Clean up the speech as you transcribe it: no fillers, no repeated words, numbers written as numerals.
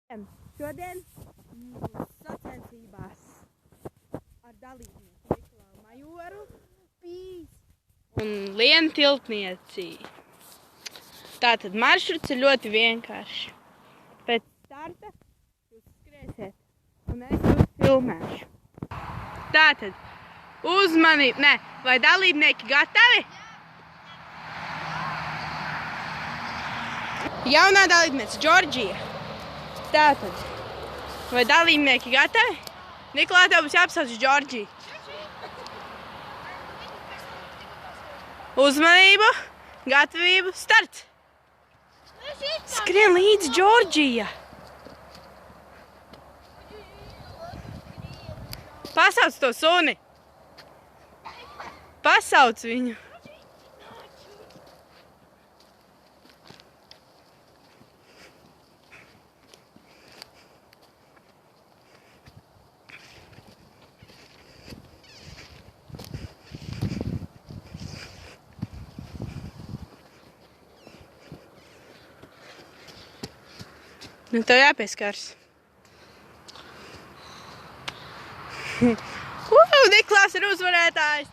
Šodien sacensībās ar dalībnieku Nikolāvu Majoru, Pīs un Lienu Tiltnieci. Tātad maršruts ir ļoti vienkāršs. Pēc starta jūs skriesiet un es jūs filmēšu. Tātad uzmanību, vai dalībnieki gatavi? Jaunā dalībniece Džordžija. Tātad, vai dalībnieki gatavi? Nikolā, tev būs jāapsauc Džordžiju. Uzmanību, gatavību, starts! Skrien līdzi, Džordžija! Pasauc to suni! Pasauc viņu! Nu, tev jāpieskars. Niklās ir uzvarētājs!